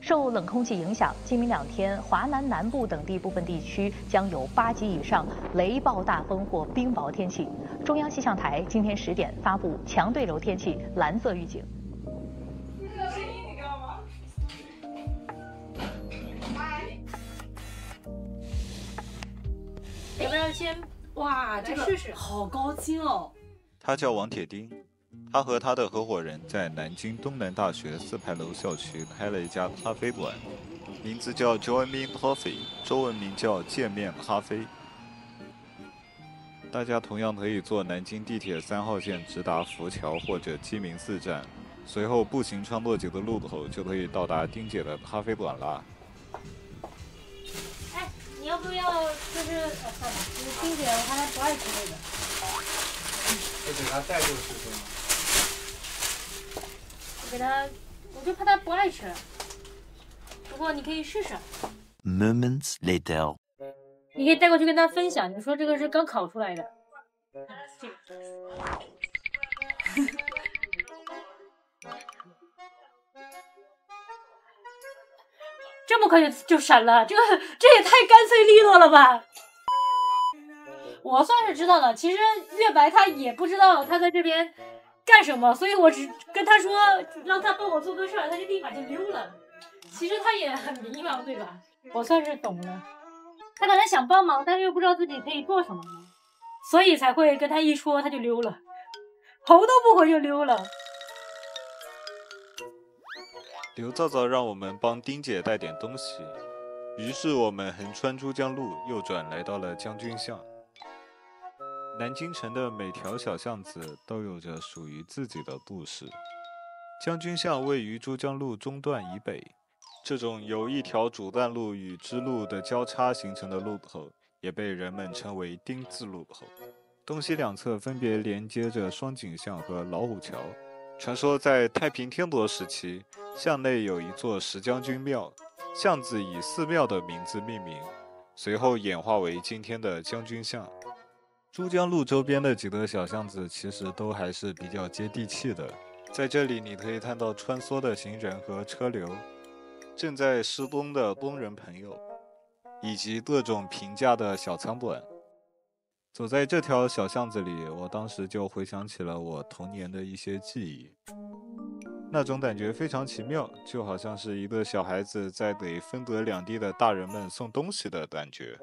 受冷空气影响，今明2天，华南南部等地部分地区将有8级以上雷暴大风或冰雹天气。中央气象台今天10点发布强对流天气蓝色预警。要不要先？哇，这个试试，好高清哦！他叫王铁丁，他和他的合伙人在南京东南大学4牌楼校区开了一家咖啡馆，名字叫 Join Me Coffee， 中文名叫见面咖啡。大家同样可以坐南京地铁3号线直达浮桥或者鸡鸣寺站，随后步行穿过几个路口就可以到达丁姐的咖啡馆啦。哎，你要不要就是算了，丁姐我看她不爱吃这个。就给她带过去是吗？给她，我就怕她不爱吃。不过你可以试试。Moments later， 你可以带过去跟她分享，你说这个是刚烤出来的。这么快就闪了，这也太干脆利落了吧！我算是知道了，其实月白他也不知道他在这边干什么，所以我只跟他说让他帮我做个事儿，他就立马就溜了。其实他也很迷茫，对吧？我算是懂了，他可能想帮忙，但是又不知道自己可以做什么，所以才会跟他一说他就溜了，头都不回就溜了。刘皂皂让我们帮丁姐带点东西，于是我们横穿珠江路，右转来到了将军巷。南京城的每条小巷子都有着属于自己的故事。将军巷位于珠江路中段以北，这种由一条主干路与支路的交叉形成的路口，也被人们称为丁字路口。东西两侧分别连接着双井巷和老虎桥。传说在太平天国时期，巷内有一座石将军庙，巷子以寺庙的名字命名，随后演化为今天的将军巷。珠江路周边的几个小巷子其实都还是比较接地气的，在这里你可以看到穿梭的行人和车流，正在施工的工人朋友，以及各种平价的小餐馆。走在这条小巷子里，我当时就回想起了我童年的一些记忆，那种感觉非常奇妙，就好像是一个小孩子在给分隔两地的大人们送东西的感觉。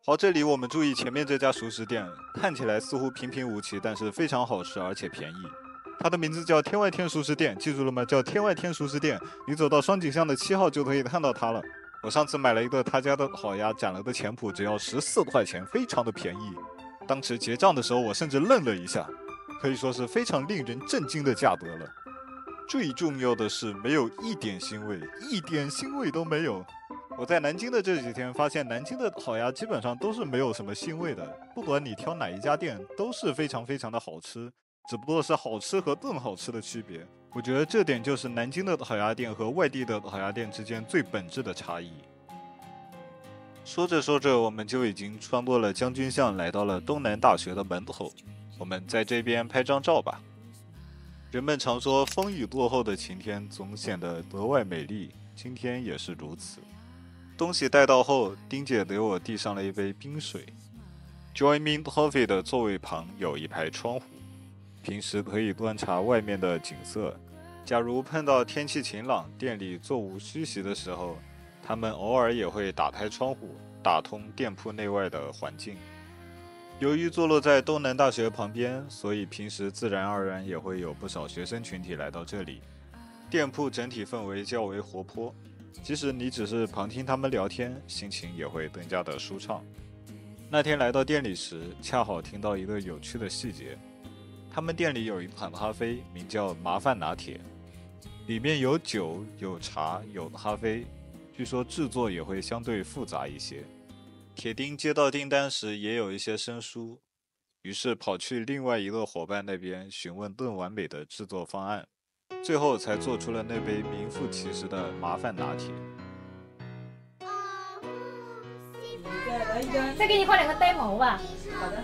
好，这里我们注意前面这家熟食店，看起来似乎平平无奇，但是非常好吃而且便宜。它的名字叫天外天熟食店，记住了吗？叫天外天熟食店。你走到双井巷的7号就可以看到它了。我上次买了一个他家的好鸭，斩了个前脯，只要14块钱，非常的便宜。当时结账的时候，我甚至愣了一下，可以说是非常令人震惊的价格了。最重要的是，没有一点腥味，一点腥味都没有。我在南京的这几天发现，南京的烤鸭基本上都是没有什么腥味的，不管你挑哪一家店，都是非常非常的好吃，只不过是好吃和更好吃的区别。我觉得这点就是南京的烤鸭店和外地的烤鸭店之间最本质的差异。说着说着，我们就已经穿过了将军巷，来到了东南大学的门口。我们在这边拍张照吧。人们常说，风雨过后的晴天总显得格外美丽，今天也是如此。东西带到后，丁姐给我递上了一杯冰水。Join Me Coffee 的座位旁有一排窗户，平时可以观察外面的景色。假如碰到天气晴朗，店里座无虚席的时候，他们偶尔也会打开窗户，打通店铺内外的环境。由于坐落在东南大学旁边，所以平时自然而然也会有不少学生群体来到这里。店铺整体氛围较为活泼，即使你只是旁听他们聊天，心情也会更加的舒畅。那天来到店里时，恰好听到一个有趣的细节，他们店里有一款咖啡，名叫麻烦拿铁，里面有酒、有茶、有咖啡，据说制作也会相对复杂一些。铁丁接到订单时也有一些生疏，于是跑去另外一个伙伴那边询问更完美的制作方案，最后才做出了那杯名副其实的麻烦拿铁。再给你画2个呆毛吧。好的。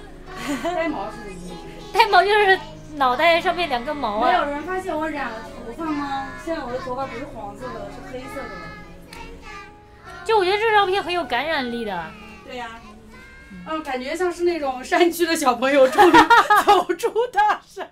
呆毛是什么意思？呆毛就是脑袋上面2根毛没有啊！人发现我染了头发吗？现在我的头发不是黄色的，是黑色的了。就我觉得这照片很有感染力的。对呀、感觉像是那种山区的小朋友终于走出大山。